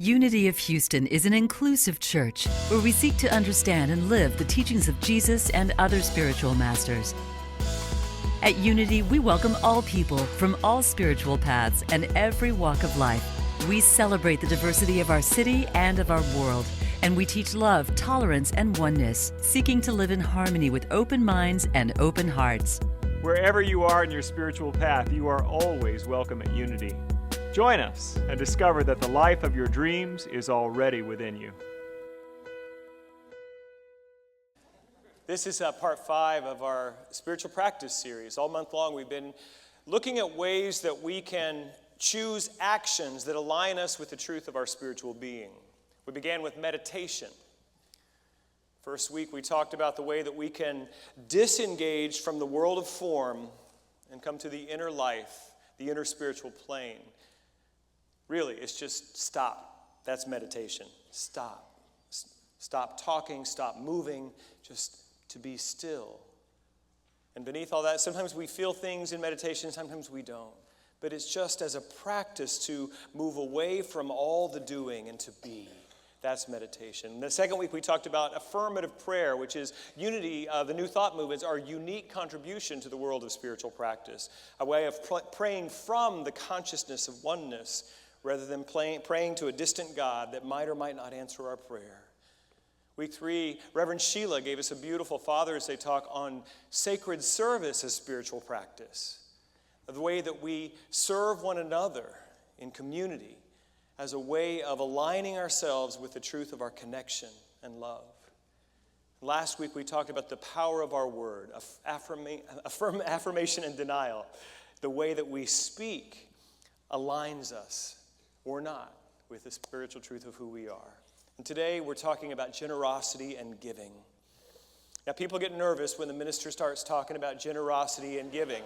Unity of Houston is an inclusive church where we seek to understand and live the teachings of Jesus and other spiritual masters. At Unity, we welcome all people from all spiritual paths and every walk of life. We celebrate the diversity of our city and of our world, and we teach love, tolerance, and oneness, seeking to live in harmony with open minds and open hearts. Wherever you are in your spiritual path, you are always welcome at Unity. Join us and discover that the life of your dreams is already within you. This is part 5 of our spiritual practice series. All month long we've been looking at ways that we can choose actions that align us with the truth of our spiritual being. We began with meditation. First week we talked about the way that we can disengage from the world of form and come to the inner life, the inner spiritual plane. Really, it's just stop. That's meditation. Stop. Stop talking, stop moving, just to be still. And beneath all that, sometimes we feel things in meditation, sometimes we don't. But it's just as a practice to move away from all the doing and to be. That's meditation. The second week we talked about affirmative prayer, which is Unity, the New Thought movements, our unique contribution to the world of spiritual practice. A way of praying from the consciousness of oneness, rather than praying to a distant God that might or might not answer our prayer. Week 3, Reverend Sheila gave us a beautiful Father's Day talk on sacred service as spiritual practice. The way that we serve one another in community as a way of aligning ourselves with the truth of our connection and love. Last week we talked about the power of our word, affirmation and denial. The way that we speak aligns us or not with the spiritual truth of who we are. And today we're talking about generosity and giving. Now people get nervous when the minister starts talking about generosity and giving.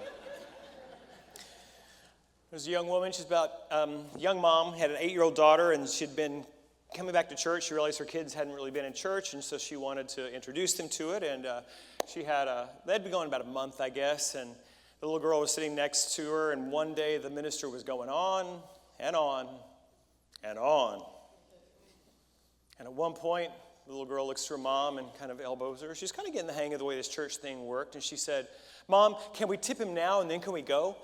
There's a young woman, she's about, young mom, had an 8-year-old daughter, and she'd been coming back to church. She realized her kids hadn't really been in church, and so she wanted to introduce them to it. And they'd been going about a month, I guess, and the little girl was sitting next to her, and one day the minister was going on and on and on. And at one point, the little girl looks to her mom and kind of elbows her. She's kind of getting the hang of the way this church thing worked, and she said, "Mom, can we tip him now, and then can we go?"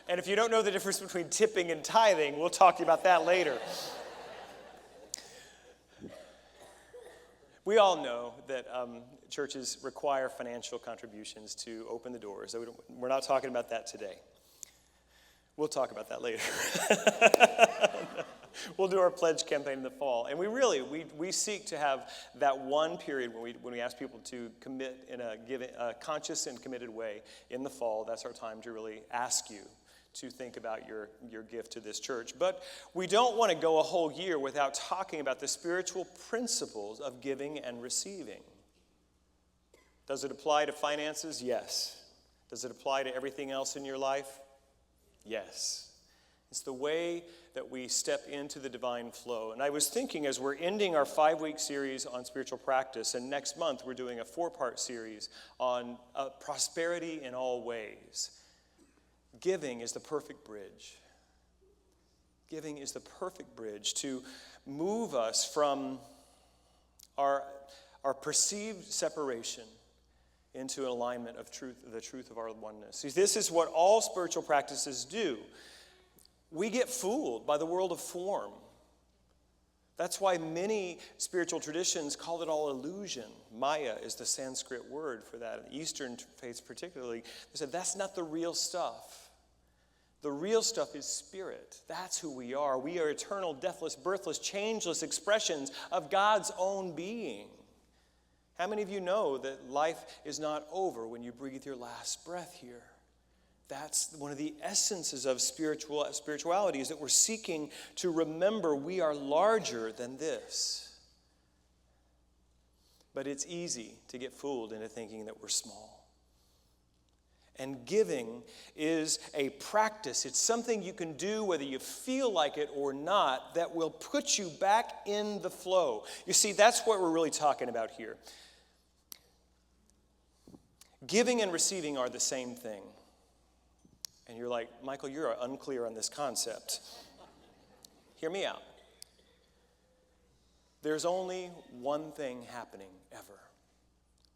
And if you don't know the difference between tipping and tithing, we'll talk to you about that later. We all know that churches require financial contributions to open the doors. So we're not talking about that today. We'll talk about that later. We'll do our pledge campaign in the fall. And we seek to have that one period when we ask people to commit in a conscious and committed way in the fall. That's our time to really ask you to think about your gift to this church. But we don't want to go a whole year without talking about the spiritual principles of giving and receiving. Does it apply to finances? Yes. Does it apply to everything else in your life? Yes. It's the way that we step into the divine flow. And I was thinking as we're ending our 5-week series on spiritual practice, and next month we're doing a 4-part series on prosperity in all ways. Giving is the perfect bridge. Giving is the perfect bridge to move us from our perceived separation into an alignment of the truth of our oneness. See, this is what all spiritual practices do. We get fooled by the world of form. That's why many spiritual traditions call it all illusion. Maya is the Sanskrit word for that. In Eastern faiths particularly, they said that's not the real stuff. The real stuff is spirit. That's who we are. We are eternal, deathless, birthless, changeless expressions of God's own being. How many of you know that life is not over when you breathe your last breath here? That's one of the essences of spirituality, is that we're seeking to remember we are larger than this. But it's easy to get fooled into thinking that we're small. And giving is a practice. It's something you can do whether you feel like it or not that will put you back in the flow. You see, that's what we're really talking about here. Giving and receiving are the same thing. And you're like, Michael, you're unclear on this concept. Hear me out. There's only one thing happening ever.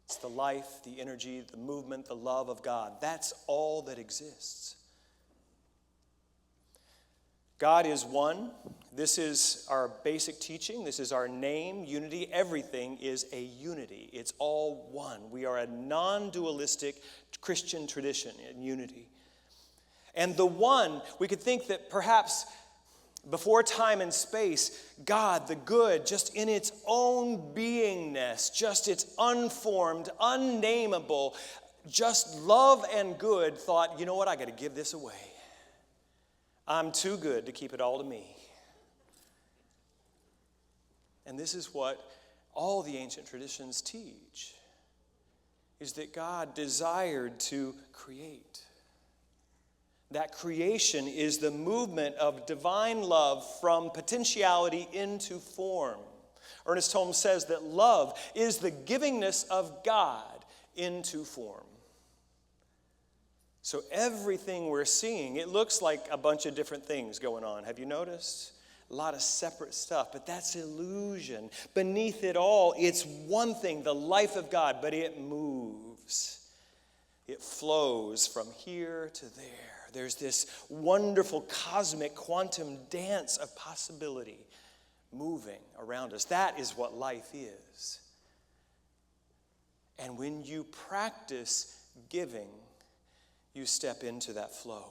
It's the life, the energy, the movement, the love of God. That's all that exists. God is one. This is our basic teaching. This is our name, unity. Everything is a unity. It's all one. We are a non-dualistic Christian tradition in unity. And the one, we could think that perhaps before time and space, God, the good, just in its own beingness, just its unformed, unnameable, just love and good, thought, you know what, I got to give this away. I'm too good to keep it all to me. And this is what all the ancient traditions teach, is that God desired to create. That creation is the movement of divine love from potentiality into form. Ernest Holmes says that love is the givingness of God into form. So everything we're seeing, it looks like a bunch of different things going on. Have you noticed? A lot of separate stuff, but that's illusion. Beneath it all, it's one thing, the life of God, but it moves. It flows from here to there. There's this wonderful cosmic quantum dance of possibility moving around us. That is what life is. And when you practice giving, you step into that flow.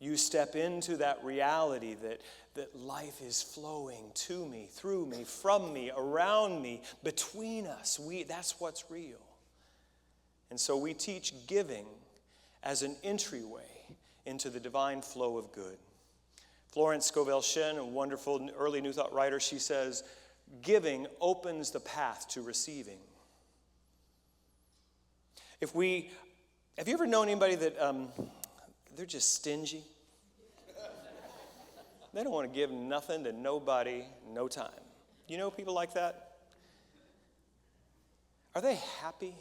You step into that reality that life is flowing to me, through me, from me, around me, between us. That's what's real. And so we teach giving as an entryway into the divine flow of good. Florence Scovel Shen, a wonderful early New Thought writer, she says, giving opens the path to receiving. Have you ever known anybody that they're just stingy? They don't want to give nothing to nobody, no time. You know people like that? Are they happy?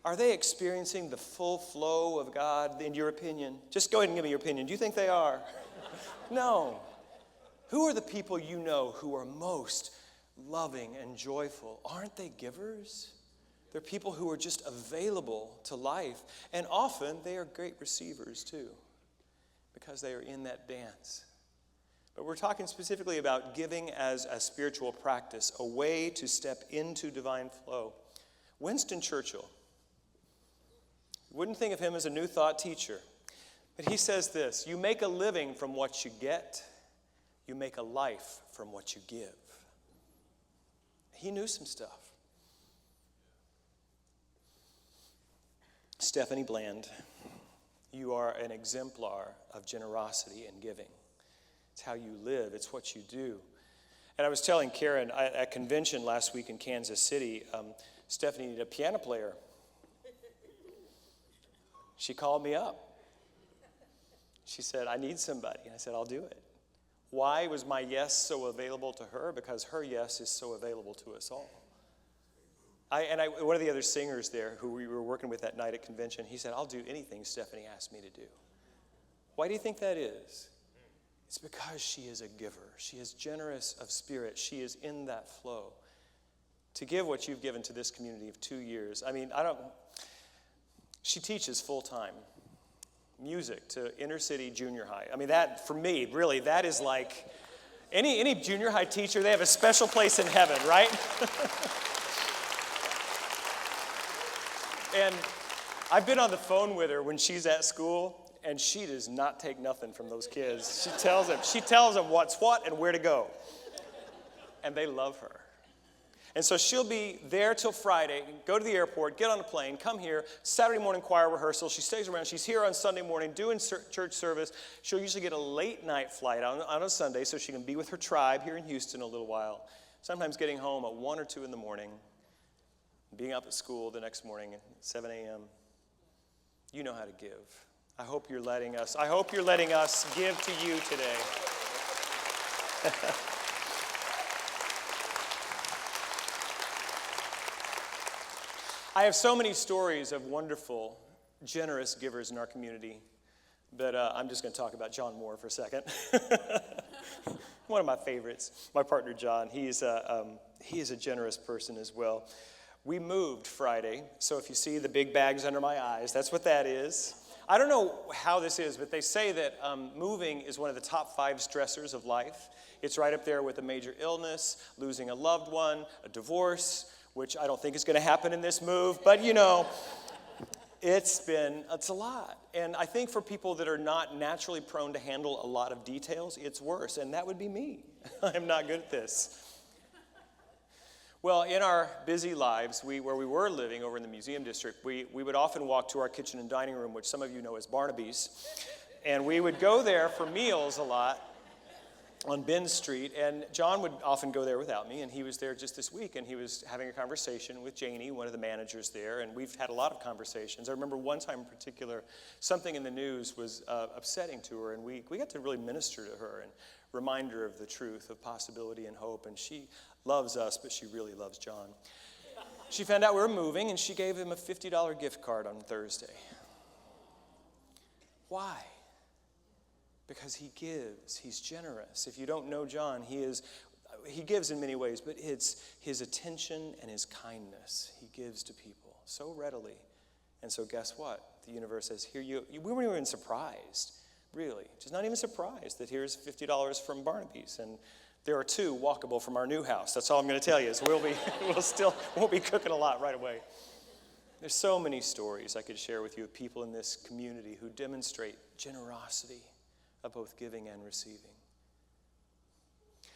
Are they experiencing the full flow of God, in your opinion? Just go ahead and give me your opinion. Do you think they are? No. Who are the people you know who are most loving and joyful? Aren't they givers? They're people who are just available to life. And often they are great receivers too, because they are in that dance. But we're talking specifically about giving as a spiritual practice, a way to step into divine flow. Winston Churchill, wouldn't think of him as a New Thought teacher, but he says this: you make a living from what you get, you make a life from what you give. He knew some stuff. Stephanie Bland, you are an exemplar of generosity and giving. It's how you live. It's what you do. And I was telling Karen at convention last week in Kansas City, Stephanie needed a piano player. She called me up. She said, I need somebody. And I said, I'll do it. Why was my yes so available to her? Because her yes is so available to us all. One of the other singers there who we were working with that night at convention, he said, I'll do anything Stephanie asked me to do. Why do you think that is? It's because she is a giver. She is generous of spirit. She is in that flow. To give what you've given to this community of 2 years, she teaches full-time music to inner city junior high. That, for me, really, that is like any junior high teacher, they have a special place in heaven, right? And I've been on the phone with her when she's at school, and she does not take nothing from those kids. She tells them what's what and where to go. And they love her. And so she'll be there till Friday, go to the airport, get on a plane, come here, Saturday morning choir rehearsal. She stays around. She's here on Sunday morning doing church service. She'll usually get a late night flight on a Sunday so she can be with her tribe here in Houston a little while. Sometimes getting home at 1 or 2 in the morning, being up at school the next morning at 7 a.m. You know how to give. I hope you're letting us give to you today. I have so many stories of wonderful generous givers in our community, but I'm just going to talk about John Moore for a second. One of my favorites, my partner John, he is a generous person as well. We moved Friday, so if you see the big bags under my eyes, that's what that is. I don't know how this is, but they say that moving is one of the top 5 stressors of life. It's right up there with a major illness, losing a loved one, a divorce, which I don't think is going to happen in this move, but it's a lot. And I think for people that are not naturally prone to handle a lot of details, it's worse, and that would be me. I'm not good at this. Well, in our busy lives, where we were living over in the museum district, we would often walk to our kitchen and dining room, which some of you know as Barnaby's, and we would go there for meals a lot on Ben Street, and John would often go there without me, and he was there just this week, and he was having a conversation with Janie, one of the managers there, and we've had a lot of conversations. I remember one time in particular, something in the news was upsetting to her, and we got to really minister to her and remind her of the truth of possibility and hope, and she loves us, but she really loves John. She found out we were moving, and she gave him a $50 gift card on Thursday. Why? Because he gives. He's generous. If you don't know John, he gives in many ways, but it's his attention and his kindness. He gives to people so readily. And so guess what? The universe says, here we weren't even surprised, really. Just not even surprised that here's $50 from Barnaby's. And there are 2 walkable from our new house. That's all I'm going to tell you is won't be cooking a lot right away. There's so many stories I could share with you of people in this community who demonstrate generosity of both giving and receiving.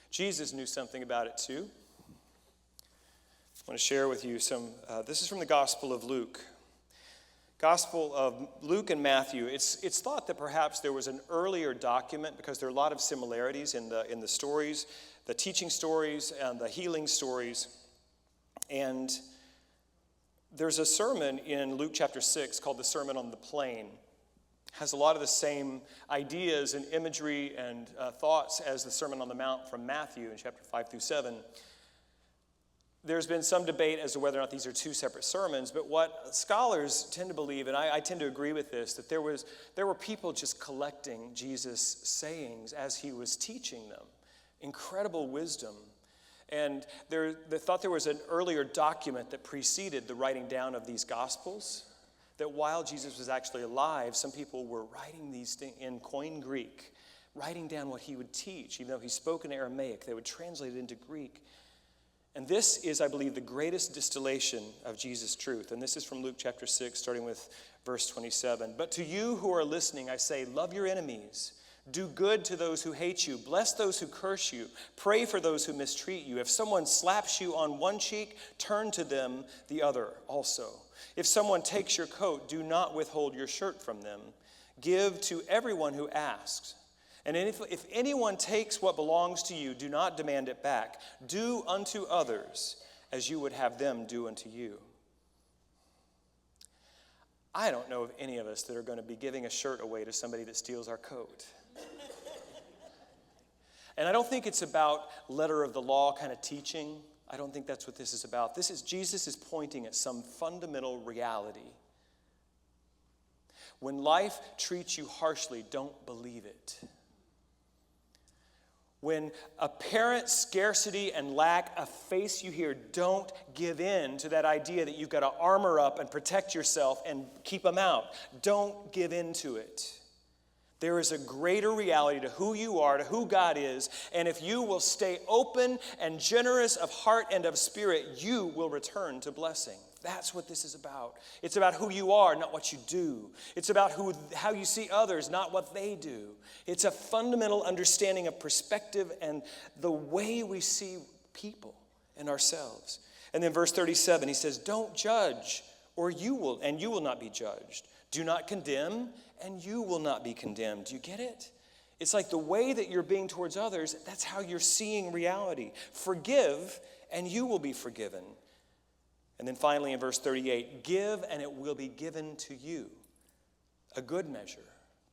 Jesus knew something about it too. I want to share with you this is from the Gospel of Luke. Gospel of Luke and Matthew. It's thought that perhaps there was an earlier document because there are a lot of similarities in the stories, the teaching stories and the healing stories. And there's a sermon in Luke chapter 6 called the Sermon on the Plain. Has a lot of the same ideas and imagery and thoughts as the Sermon on the Mount from Matthew in chapter 5 through 7. There's been some debate as to whether or not these are 2 separate sermons, but what scholars tend to believe, and I tend to agree with this, that there were people just collecting Jesus' sayings as he was teaching them. Incredible wisdom. And they thought there was an earlier document that preceded the writing down of these Gospels, that while Jesus was actually alive, some people were writing these things in Koine Greek, writing down what he would teach. Even though he spoke in Aramaic, they would translate it into Greek. And this is, I believe, the greatest distillation of Jesus' truth. And this is from Luke chapter 6, starting with verse 27. But to you who are listening, I say, love your enemies. Do good to those who hate you. Bless those who curse you. Pray for those who mistreat you. If someone slaps you on one cheek, turn to them the other also. If someone takes your coat, do not withhold your shirt from them. Give to everyone who asks. And if anyone takes what belongs to you, do not demand it back. Do unto others as you would have them do unto you. I don't know of any of us that are going to be giving a shirt away to somebody that steals our coat. And I don't think it's about letter of the law kind of teaching. I don't think that's what this is about. Jesus is pointing at some fundamental reality. When life treats you harshly, don't believe it. When apparent scarcity and lack face you here, don't give in to that idea that you've got to armor up and protect yourself and keep them out. Don't give in to it. There is a greater reality to who you are, to who God is, and if you will stay open and generous of heart and of spirit, you will return to blessing. That's what this is about. It's about who you are, not what you do. It's about how you see others, not what they do. It's a fundamental understanding of perspective and the way we see people and ourselves. And then verse 37, he says, don't judge, or you will not be judged. Do not condemn, and you will not be condemned. Do you get it? It's like the way that you're being towards others, that's how you're seeing reality. Forgive, and you will be forgiven. And then finally in verse 38, give and it will be given to you. A good measure,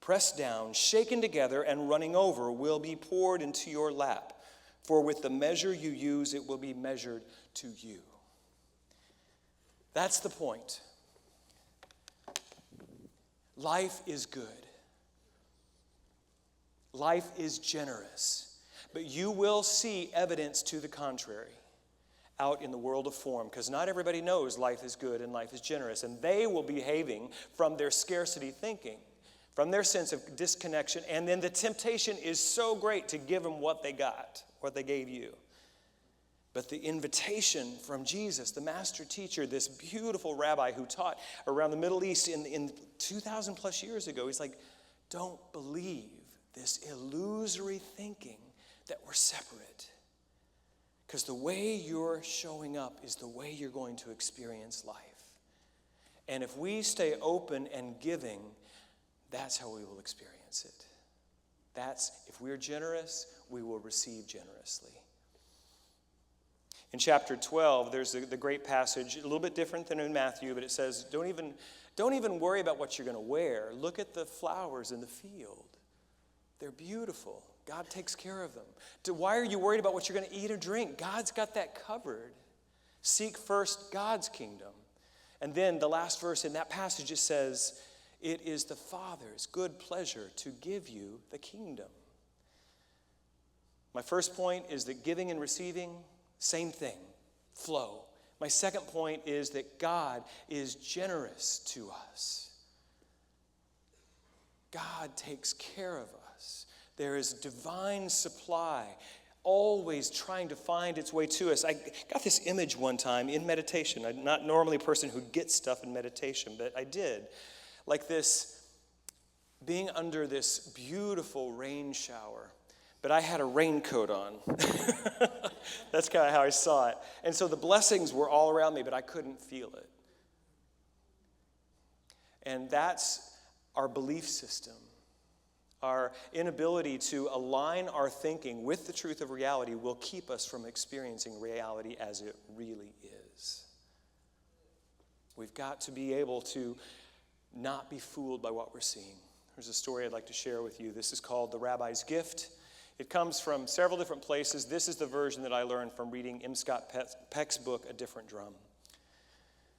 pressed down, shaken together, and running over will be poured into your lap. For with the measure you use, it will be measured to you. That's the point. Life is good. Life is generous. But you will see evidence to the contrary out in the world of form, because not everybody knows life is good and life is generous. And they will be behaving from their scarcity thinking, from their sense of disconnection. And then the temptation is so great to give them what they got, what they gave you. But the invitation from Jesus, the master teacher, this beautiful rabbi who taught around the Middle East in 2,000 plus years ago, he's like, don't believe this illusory thinking that we're separate. Because the way you're showing up is the way you're going to experience life. And if we stay open and giving, that's how we will experience it. If we're generous, we will receive generously. In chapter 12, there's the great passage, a little bit different than in Matthew, but it says, don't even worry about what you're going to wear. Look at the flowers in the field. They're beautiful. God takes care of them. Why are you worried about what you're going to eat or drink? God's got that covered. Seek first God's kingdom. And then the last verse in that passage, it says, it is the Father's good pleasure to give you the kingdom. My first point is that giving and receiving, same thing, flow. My second point is that God is generous to us. God takes care of us. There is divine supply, always trying to find its way to us. I got this image one time in meditation. I'm not normally a person who gets stuff in meditation, but I did. Like this, being under this beautiful rain shower, but I had a raincoat on. That's kind of how I saw it. And so the blessings were all around me, but I couldn't feel it. And that's our belief system. Our inability to align our thinking with the truth of reality will keep us from experiencing reality as it really is. We've got to be able to not be fooled by what we're seeing. There's a story I'd like to share with you. This is called The Rabbi's Gift. It comes from several different places. This is the version that I learned from reading M. Scott Peck's book, A Different Drum.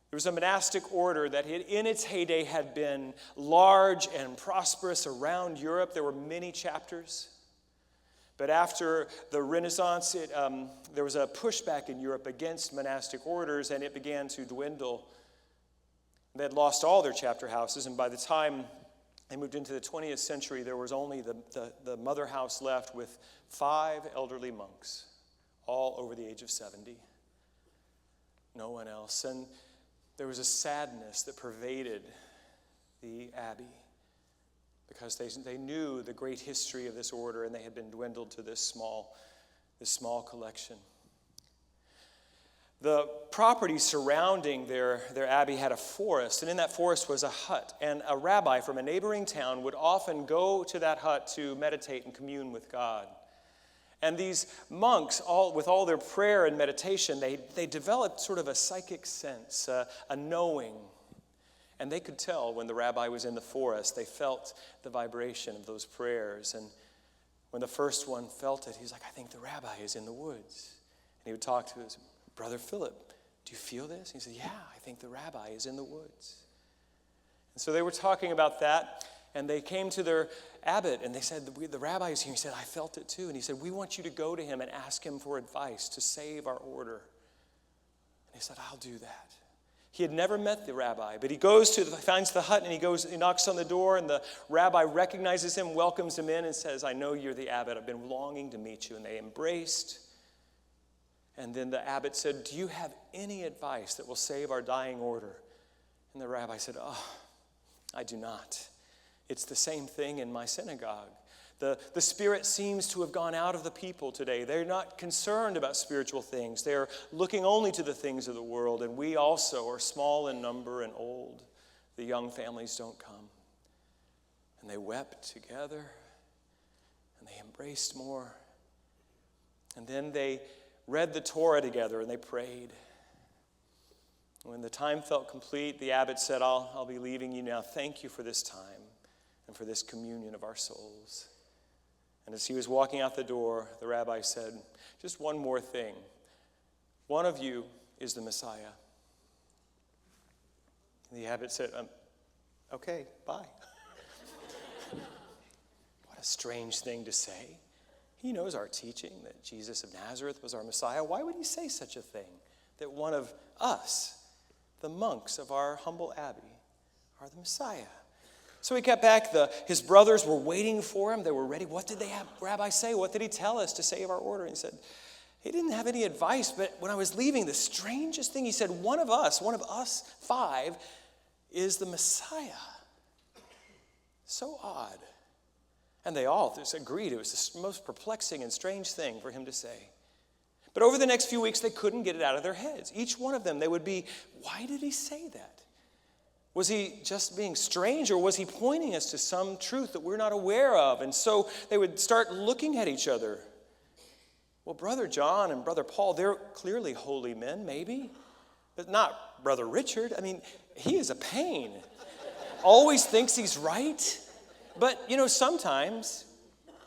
There was a monastic order that in its heyday had been large and prosperous around Europe. There were many chapters. But after the Renaissance, there was a pushback in Europe against monastic orders, and it began to dwindle. They had lost all their chapter houses, and by the time they moved into the 20th century, there was only the mother house left with 5 elderly monks, all over the age of 70. No one else. And there was a sadness that pervaded the abbey because they knew the great history of this order, and they had been dwindled to this small collection. The property surrounding their abbey had a forest, and in that forest was a hut. And a rabbi from a neighboring town would often go to that hut to meditate and commune with God. And these monks, with all their prayer and meditation, they developed sort of a psychic sense, a knowing. And they could tell when the rabbi was in the forest. They felt the vibration of those prayers. And when the first one felt it, he's like, I think the rabbi is in the woods. And he would talk to his brother Philip, do you feel this? And he said, yeah, I think the rabbi is in the woods. And so they were talking about that. And they came to their abbot, and they said, the rabbi is here. He said, I felt it too. And he said, we want you to go to him and ask him for advice to save our order. And he said, I'll do that. He had never met the rabbi, but he finds the hut, and he knocks on the door, and the rabbi recognizes him, welcomes him in, and says, I know you're the abbot. I've been longing to meet you. And they embraced. And then the abbot said, do you have any advice that will save our dying order? And the rabbi said, I do not. It's the same thing in my synagogue. The spirit seems to have gone out of the people today. They're not concerned about spiritual things. They're looking only to the things of the world. And we also are small in number and old. The young families don't come. And they wept together. And they embraced more. And then they read the Torah together and they prayed. When the time felt complete, the abbot said, I'll be leaving you now. Thank you for this time and for this communion of our souls. And as he was walking out the door, the rabbi said, just one more thing. One of you is the Messiah. And the abbot said, okay, bye. a strange thing to say. He knows our teaching that Jesus of Nazareth was our Messiah. Why would he say such a thing? That one of us, the monks of our humble abbey, are the Messiah. So he got back. His brothers were waiting for him. They were ready. What did Rabbi say? What did he tell us to say of our order? And he said, he didn't have any advice, but when I was leaving, the strangest thing, he said, one of us 5, is the Messiah. So odd. And they all just agreed it was the most perplexing and strange thing for him to say. But over the next few weeks, they couldn't get it out of their heads. Each one of them, they would be, why did he say that? Was he just being strange, or was he pointing us to some truth that we're not aware of? And so they would start looking at each other. Well, Brother John and Brother Paul, they're clearly holy men, maybe, but not Brother Richard. I mean, he is a pain. Always thinks he's right. But, sometimes,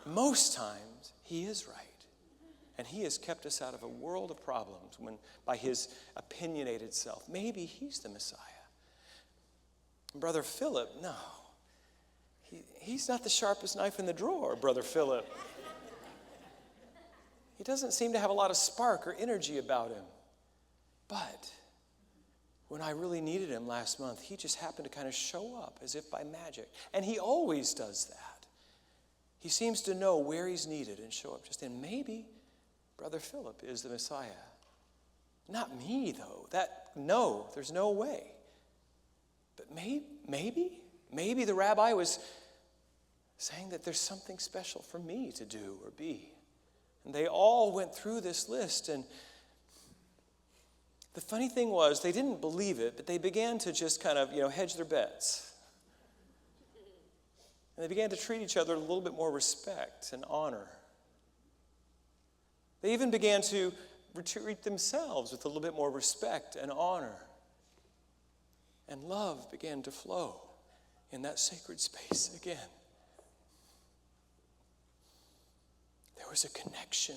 most times, he is right. And he has kept us out of a world of problems by his opinionated self. Maybe he's the Messiah. Brother Philip, no. He's not the sharpest knife in the drawer, Brother Philip. He doesn't seem to have a lot of spark or energy about him. But when I really needed him last month, he just happened to kind of show up as if by magic. And he always does that. He seems to know where he's needed and show up just in. Maybe Brother Philip is the Messiah. Not me, though. No, there's no way. But maybe the rabbi was saying that there's something special for me to do or be. And they all went through this list, and the funny thing was they didn't believe it, but they began to just kind of, hedge their bets. And they began to treat each other with a little bit more respect and honor. They even began to treat themselves with a little bit more respect and honor. And love began to flow in that sacred space again. There was a connection.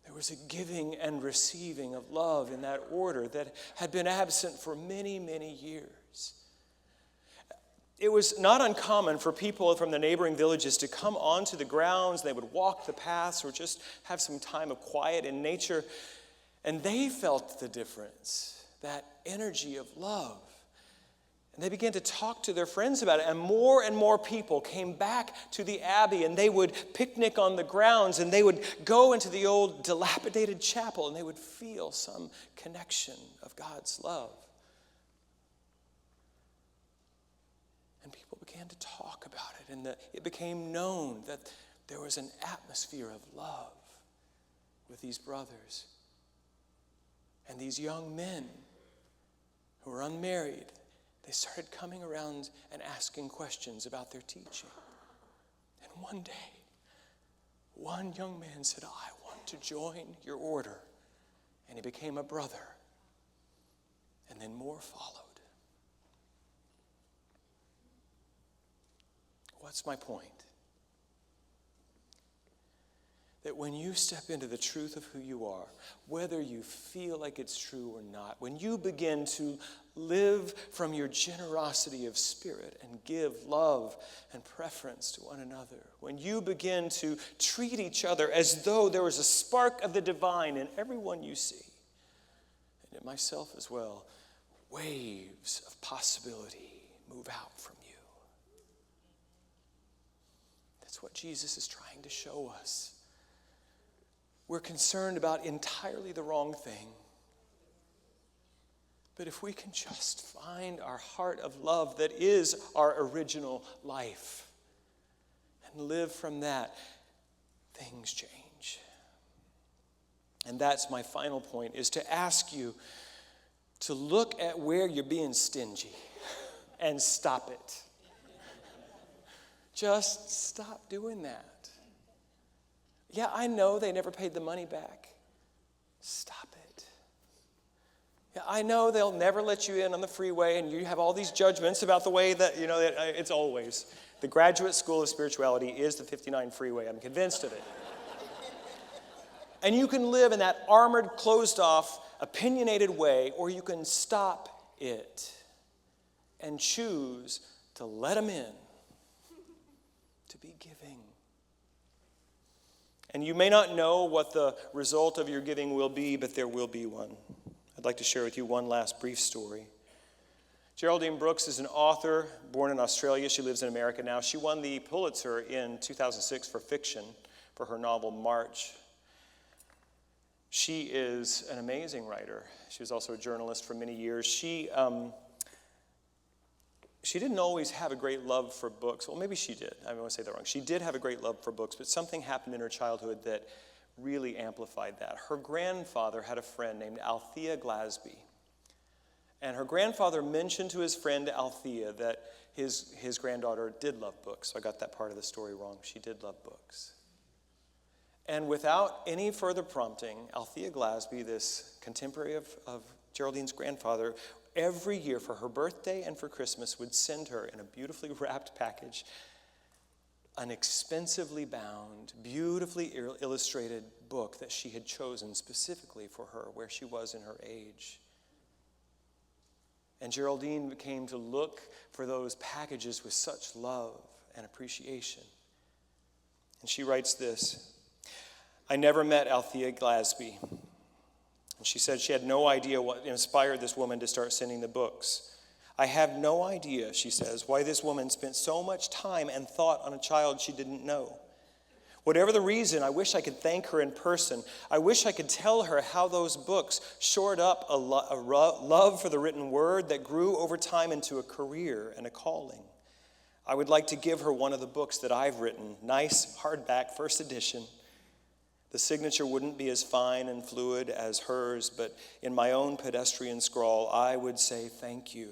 There was a giving and receiving of love in that order that had been absent for many, many years. It was not uncommon for people from the neighboring villages to come onto the grounds. They would walk the paths or just have some time of quiet in nature. And they felt the difference, that energy of love. And they began to talk to their friends about it. And more people came back to the abbey, and they would picnic on the grounds, and they would go into the old dilapidated chapel, and they would feel some connection of God's love. And people began to talk about it, and it became known that there was an atmosphere of love with these brothers. And these young men who were unmarried, they started coming around and asking questions about their teaching. And one day, one young man said, I want to join your order. And he became a brother. And then more followed. What's my point? That when you step into the truth of who you are, whether you feel like it's true or not, when you begin to live from your generosity of spirit and give love and preference to one another, when you begin to treat each other as though there was a spark of the divine in everyone you see, and in myself as well, waves of possibility move out from you. That's what Jesus is trying to show us. We're concerned about entirely the wrong thing. But if we can just find our heart of love that is our original life and live from that, things change. And that's my final point, is to ask you to look at where you're being stingy and stop it. Just stop doing that. Yeah, I know they never paid the money back. Stop it. Yeah, I know they'll never let you in on the freeway, and you have all these judgments about the way that, it's always. The Graduate School of Spirituality is the 59 freeway. I'm convinced of it. And you can live in that armored, closed-off, opinionated way, or you can stop it and choose to let them in, to be giving. And you may not know what the result of your giving will be, but there will be one. I'd like to share with you one last brief story. Geraldine Brooks is an author born in Australia. She lives in America now. She won the Pulitzer in 2006 for fiction for her novel March. She is an amazing writer. She was also a journalist for many years. She didn't always have a great love for books. Well, maybe she did. I don't want to say that wrong. She did have a great love for books, but something happened in her childhood that really amplified that. Her grandfather had a friend named Althea Glasby. And her grandfather mentioned to his friend Althea that his granddaughter did love books. So I got that part of the story wrong. She did love books. And without any further prompting, Althea Glasby, this contemporary of Geraldine's grandfather, every year for her birthday and for Christmas would send her in a beautifully wrapped package an expensively bound, beautifully illustrated book that she had chosen specifically for her, where she was in her age. And Geraldine came to look for those packages with such love and appreciation. And she writes this: I never met Althea Glasby. And she said she had no idea what inspired this woman to start sending the books. I have no idea, she says, why this woman spent so much time and thought on a child she didn't know. Whatever the reason, I wish I could thank her in person. I wish I could tell her how those books shored up a love for the written word that grew over time into a career and a calling. I would like to give her one of the books that I've written, nice, hardback, first edition. The signature wouldn't be as fine and fluid as hers, but in my own pedestrian scrawl, I would say thank you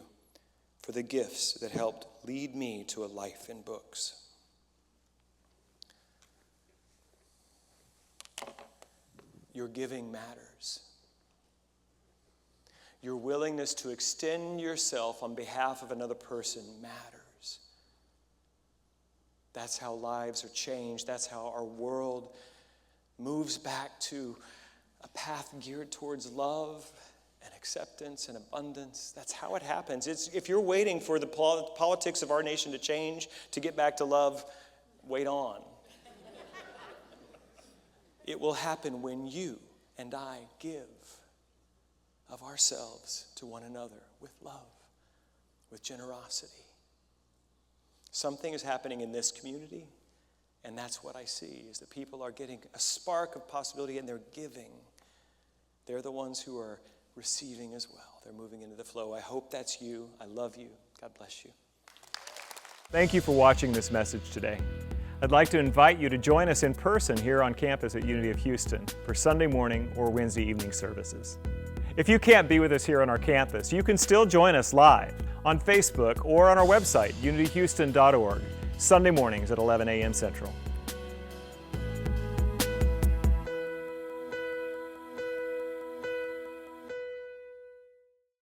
for the gifts that helped lead me to a life in books. Your giving matters. Your willingness to extend yourself on behalf of another person matters. That's how lives are changed. That's how our world moves back to a path geared towards love and acceptance and abundance. That's how it happens. If you're waiting for the politics of our nation to change to get back to love, wait on. It will happen when you and I give of ourselves to one another with love, with generosity. Something is happening in this community, and that's what I see, is that people are getting a spark of possibility and they're giving. They're the ones who are receiving as well. They're moving into the flow. I hope that's you. I love you. God bless you. Thank you for watching this message today. I'd like to invite you to join us in person here on campus at Unity of Houston for Sunday morning or Wednesday evening services. If you can't be with us here on our campus, you can still join us live on Facebook or on our website, unityhouston.org, Sunday mornings at 11 a.m. Central.